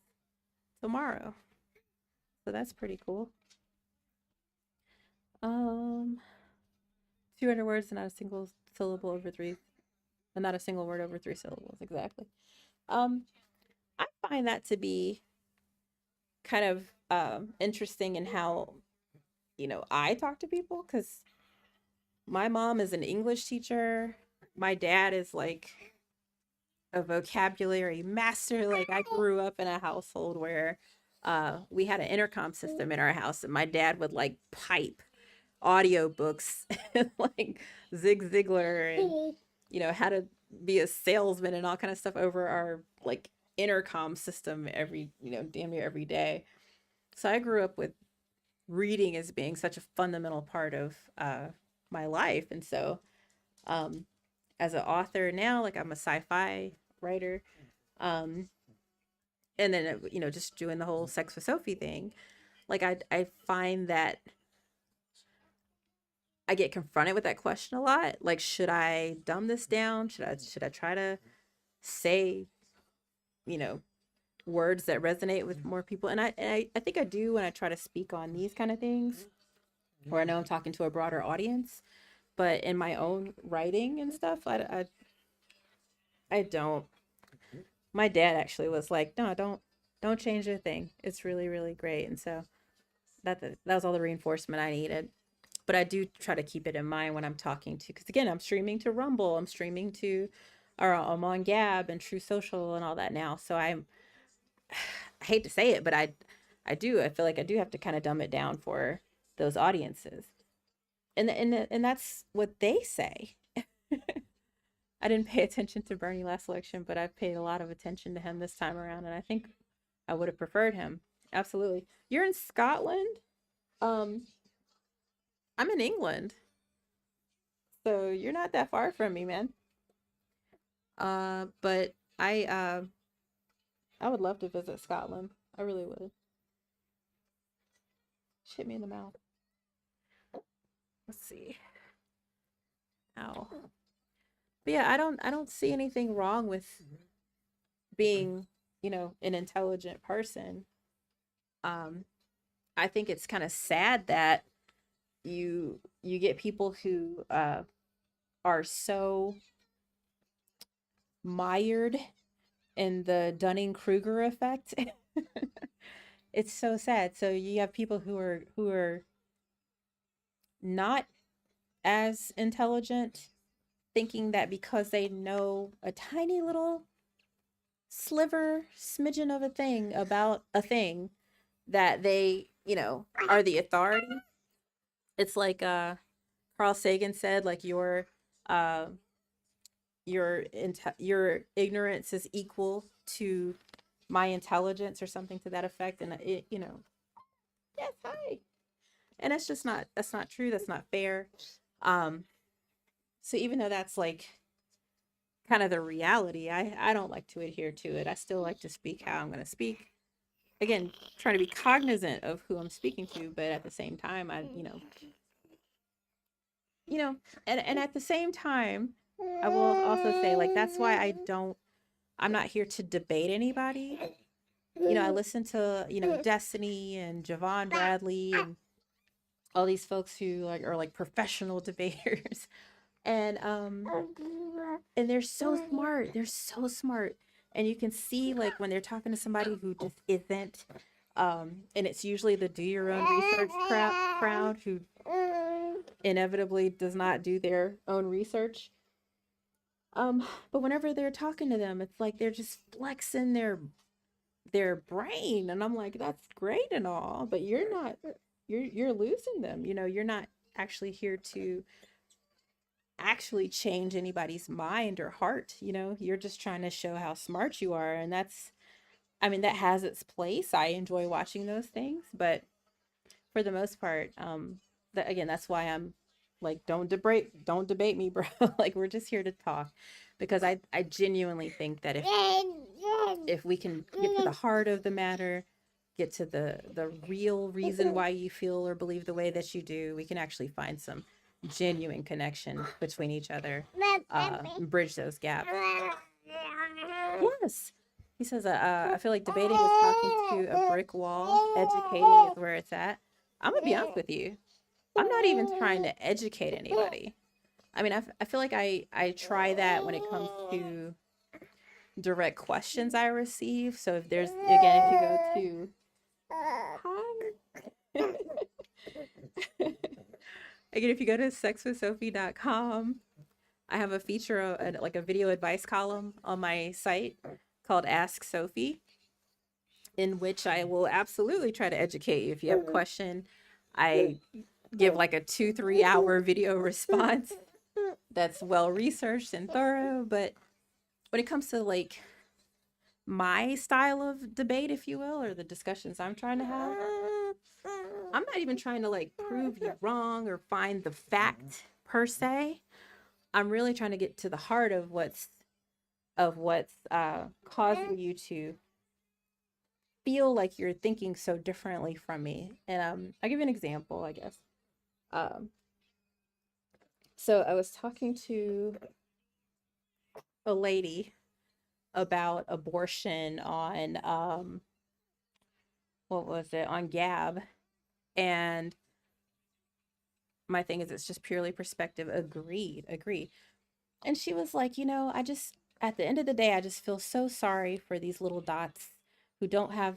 tomorrow. So that's pretty cool. Um, 200 words and not a single syllable over three, and not a single word over three syllables. Exactly. Um, I find that to be kind of interesting in how, I talk to people because my mom is an English teacher. My dad is like a vocabulary master. Like I grew up in a household where we had an intercom system in our house and my dad would like pipe audiobooks and like Zig Ziglar and how to be a salesman and all kind of stuff over our like intercom system every, damn near every day. So I grew up with reading as being such a fundamental part of my life. And so um as an author now, like I'm a sci-fi writer. Um, and then just doing the whole sex with Sophie thing. Like I find that I get confronted with that question a lot. Like, should I dumb this down? Should I try to say, you know, words that resonate with more people? And I think I do when I try to speak on these kind of things, where I know I'm talking to a broader audience. But in my own writing and stuff, I don't. My dad actually was like, no, don't change a thing. It's really really great. And so that was all the reinforcement I needed. But I do try to keep it in mind when I'm talking to, because again, I'm streaming to Rumble, I'm streaming to, or I'm on Gab and True Social and all that now. So I hate to say it, but I feel like I do have to kind of dumb it down for those audiences, and that's what they say. I didn't pay attention to Bernie last election, but I've paid a lot of attention to him this time around, and I think I would have preferred him. Absolutely. You're in Scotland? Um, I'm in England, so you're not that far from me, man. But I would love to visit Scotland. I really would. Hit me in the mouth. Let's see. Ow. But yeah, I don't see anything wrong with being, an intelligent person. Um, I think it's kind of sad that you get people who are so mired in the Dunning-Kruger effect. It's so sad. So you have people who are not as intelligent, thinking that because they know a tiny little sliver, smidgen of a thing about a thing, that they, are the authority. It's like Carl Sagan said, like uh your ignorance is equal to my intelligence, or something to that effect. And yes, hi. And that's not true. That's not fair. Um, so even though that's like kind of the reality, I don't like to adhere to it. I still like to speak how I'm going to speak. Again, trying to be cognizant of who I'm speaking to, but at the same time, you know, and at the same time, I will also say, like, that's why I'm not here to debate anybody. I listen to, Destiny and Javon Bradley and all these folks who like are like professional debaters. And they're so smart. They're so smart. And you can see, like, when they're talking to somebody who just isn't, and it's usually the do your own research crowd who inevitably does not do their own research. But whenever they're talking to them, it's like they're just flexing their brain, and I'm like, that's great and all, but you're losing them. You're not actually here to actually change anybody's mind or heart. You're just trying to show how smart you are, and I mean, that has its place. I enjoy watching those things, but for the most part, again, that's why I'm like, don't debate me, bro. Like, we're just here to talk, because I genuinely think that if we can get to the heart of the matter, get to the real reason why you feel or believe the way that you do, we can actually find some genuine connection between each other, and bridge those gaps. Yes. He says, I feel like debating is talking to a brick wall. Educating is where it's at. I'm going to be honest with you. I'm not even trying to educate anybody. I mean, I feel like I try that when it comes to direct questions I receive. So if there's, again, if you go to, hi. Again, if you go to sexwithsophie.com, I have a feature, like a video advice column on my site called Ask Sophie, in which I will absolutely try to educate you. If you have a question, I give like a 2-3 hour video response that's well researched and thorough. But when it comes to like my style of debate, if you will, or the discussions I'm trying to have, I'm not even trying to like prove you wrong or find the fact per se. I'm really trying to get to the heart of what's causing you to feel like you're thinking so differently from me. And I'll give you an example, I guess. Um, so I was talking to a lady about abortion on what was it, on Gab. And my thing is, it's just purely perspective. Agreed. And she was like, I just, at the end of the day, I just feel so sorry for these little dots who don't have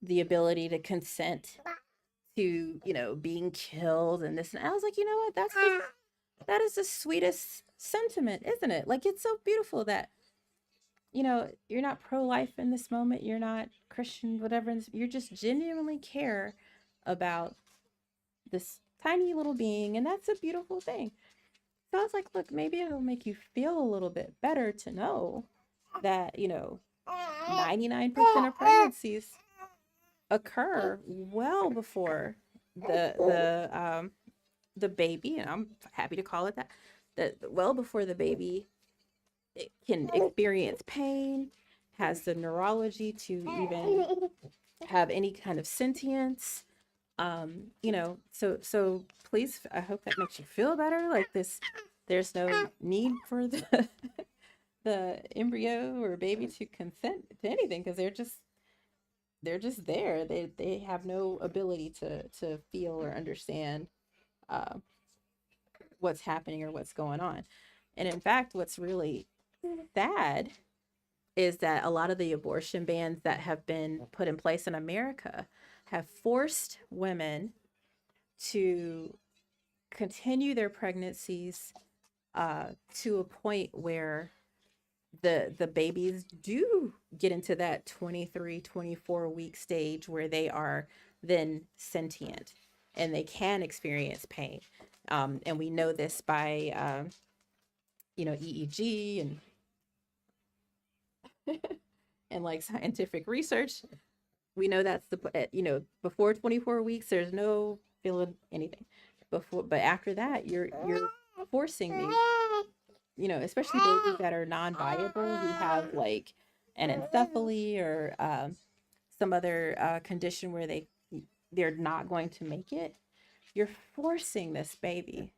the ability to consent to, being killed and this. And I was like, you know what? That is the sweetest sentiment, isn't it? Like, it's so beautiful that, you're not pro-life in this moment. You're not Christian, whatever. You just genuinely care about this tiny little being. And that's a beautiful thing. So I was like, look, maybe it'll make you feel a little bit better to know that, 99% of pregnancies occur well before the baby, and I'm happy to call it that, well before the baby it can experience pain, has the neurology to even have any kind of sentience. So please, I hope that makes you feel better. Like this, there's no need for the embryo or baby to consent to anything because they're just there. They have no ability to feel or understand uh, what's happening or what's going on. And in fact, what's really sad is that a lot of the abortion bans that have been put in place in America have forced women to continue their pregnancies to a point where the babies do get into that 23, 24 week stage where they are then sentient and they can experience pain. And we know this by EEG and like scientific research. We know that's before 24 weeks there's no feeling anything before, but after that you're forcing these, especially babies that are non-viable who have like an encephaly or some other condition where they're not going to make it. You're forcing this baby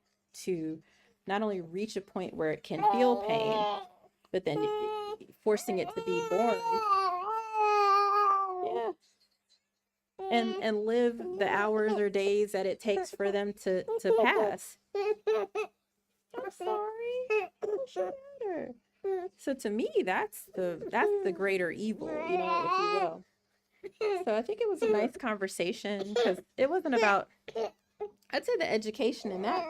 to not only reach a point where it can feel pain, but then forcing it to be born. Yeah. And live the hours or days that it takes for them to pass. I'm sorry. What's the matter? So to me, that's the greater evil, if you will. So I think it was a nice conversation because it wasn't about. I'd say the education in that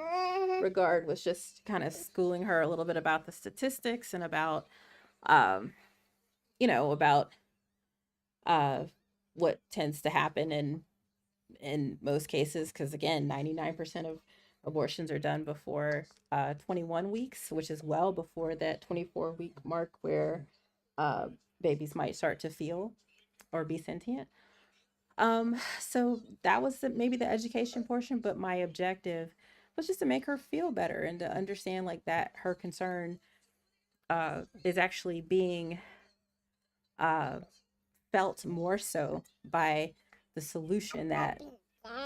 regard was just kind of schooling her a little bit about the statistics and about, about uh, what tends to happen in most cases. Because again, 99% of abortions are done before 21 weeks, which is well before that 24-week mark where uh, babies might start to feel or be sentient. So that was maybe the education portion, but my objective was just to make her feel better and to understand like that her concern is actually being uh, felt more so by the solution that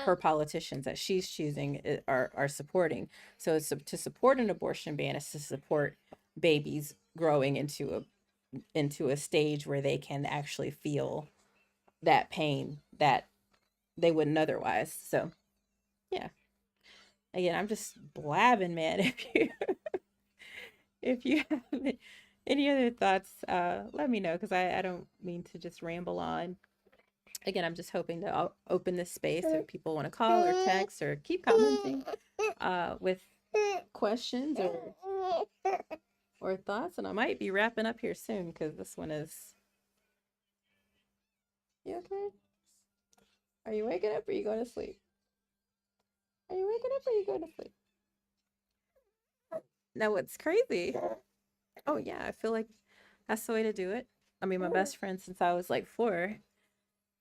her politicians that she's choosing are supporting. So it's to support an abortion ban is to support babies growing into a stage where they can actually feel that pain that they wouldn't otherwise. So yeah, again, I'm just blabbing, man. If you have any other thoughts, let me know because I don't mean to just ramble on. Again, I'm just hoping to open this space if people want to call or text or keep commenting with questions or thoughts. And I might be wrapping up here soon because this one is. You okay? Are you waking up or are you going to sleep? Are you waking up or are you going to sleep? Now, what's crazy? Oh, yeah, I feel like that's the way to do it. I mean, my best friend since I was like 4,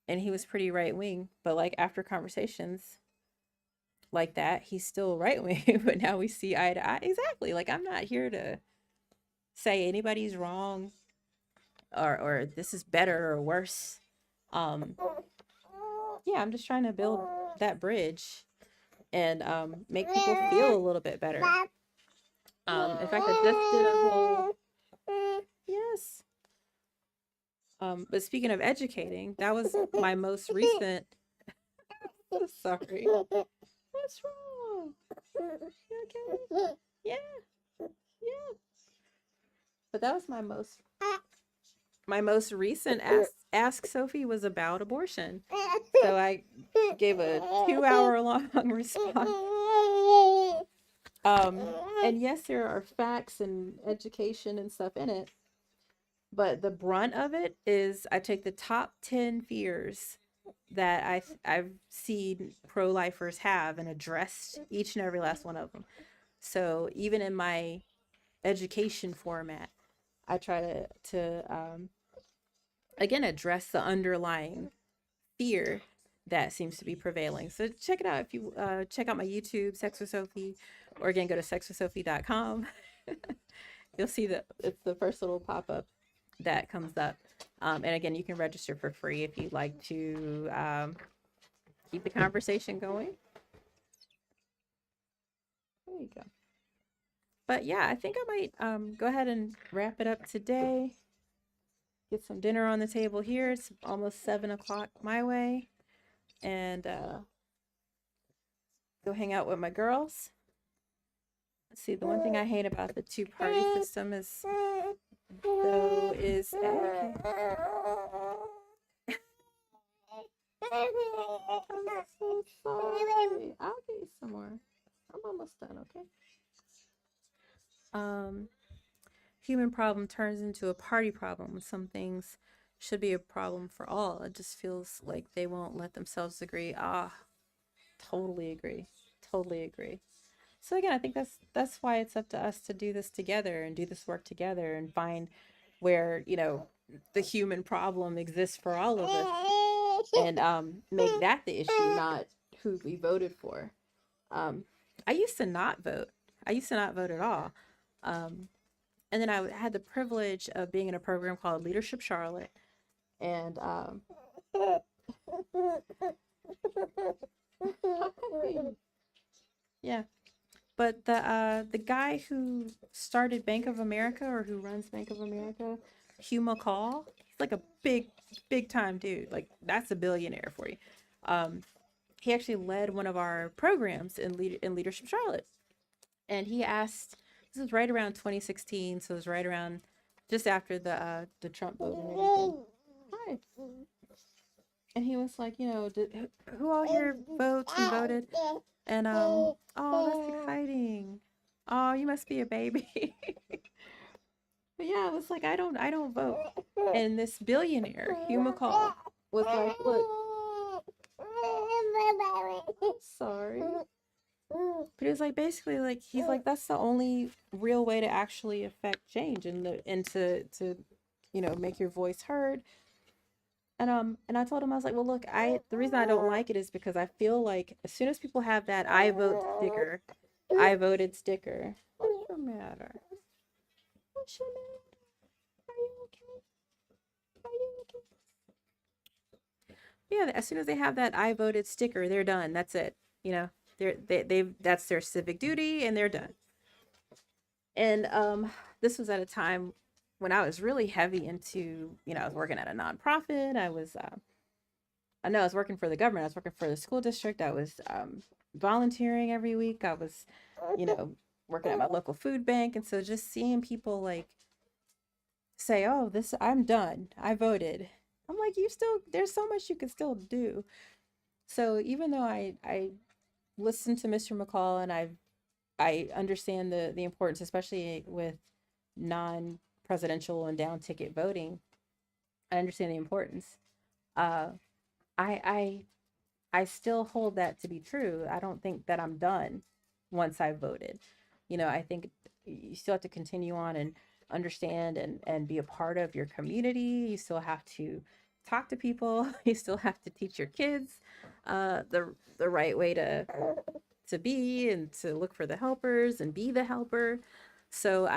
and he was pretty right wing, but like after conversations like that, he's still right wing, but now we see eye to eye. Exactly. Like, I'm not here to say anybody's wrong or this is better or worse. Um, yeah, I'm just trying to build that bridge and make people feel a little bit better. In fact, I just did a whole yes. But speaking of educating, that was my most recent. Sorry. What's wrong? You okay? Yeah, yeah. But that was my most recent ask Sophie was about abortion. So I gave a 2 hour long response. Um, and yes, there are facts and education and stuff in it, but the brunt of it is I take the top 10 fears that I've seen pro-lifers have and addressed each and every last one of them. So even in my education format, I try to again address the underlying fear that seems to be prevailing. So check it out if you check out my YouTube, Sex with Sophie, or again go to sexwithsophie.com. You'll see that it's the first little pop up that comes up. And again, you can register for free if you'd like to keep the conversation going. There you go. But yeah, I think I might go ahead and wrap it up today. Get some dinner on the table here. It's almost 7 o'clock my way. And go hang out with my girls. Let's see, the one thing I hate about the two-party system is okay. I'm so sorry. I'll get you some more. I'm almost done, okay? Human problem turns into a party problem. Some things should be a problem for all. It just feels like they won't let themselves agree. Totally agree. Totally agree. So again, I think that's why it's up to us to do this together and do this work together and find where, the human problem exists for all of us and make that the issue, not who we voted for. I used to not vote. I used to not vote at all. And then I had the privilege of being in a program called Leadership Charlotte. And yeah. But the guy who started Bank of America or who runs Bank of America, Hugh McCall, he's like a big time dude. Like that's a billionaire for you. He actually led one of our programs in Leadership Charlotte, and he asked. This was right around 2016, so it was right around just after the Trump vote and everything. Hi. And he was like, who all here votes and voted? And oh, that's exciting. Oh, you must be a baby. But yeah, it was like I don't vote. And this billionaire, Hugh McCall, was like, look, I'm sorry. But it was like basically like he's like that's the only real way to actually affect change and to make your voice heard. And I told him I was like, well, look, the reason I don't like it is because I feel like as soon as people have that I vote sticker, I voted sticker. What's the matter? What's your matter? Are you okay? Are you okay? Yeah, as soon as they have that I voted sticker, they're done. That's it. They've that's their civic duty and they're done. And this was at a time when I was really heavy into, I was working at a nonprofit. I know I was working for the government. I was working for the school district. I was volunteering every week. I was, working at my local food bank. And so just seeing people like say, oh, I'm done. I voted. I'm like, there's so much you can still do. So even though I listened to Mr. McCall and I understand the importance, especially with non-presidential and down ticket voting, I understand the importance. Uh, I I still hold that to be true. I don't think that I'm done once I've voted. I think you still have to continue on and understand and be a part of your community. You still have to talk to people. You still have to teach your kids the right way to be and to look for the helpers and be the helper. So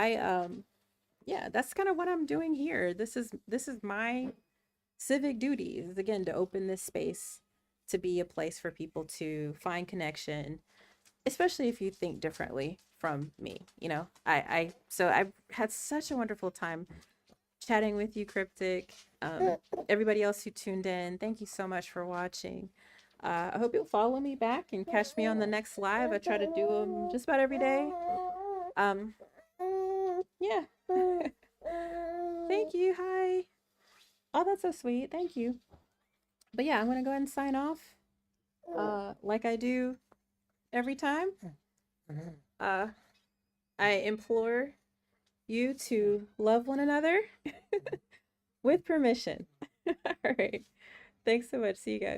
yeah, that's kind of what I'm doing here. This is my civic duty is again to open this space to be a place for people to find connection, especially if you think differently from me. So I've had such a wonderful time chatting with you, Cryptic. Everybody else who tuned in, thank you so much for watching. I hope you'll follow me back and catch me on the next live. I try to do them just about every day. Yeah. Thank you. Hi. Oh, that's so sweet. Thank you. But yeah, I'm going to go ahead and sign off like I do every time. I implore you to love one another with permission. All right. Thanks so much. See you guys.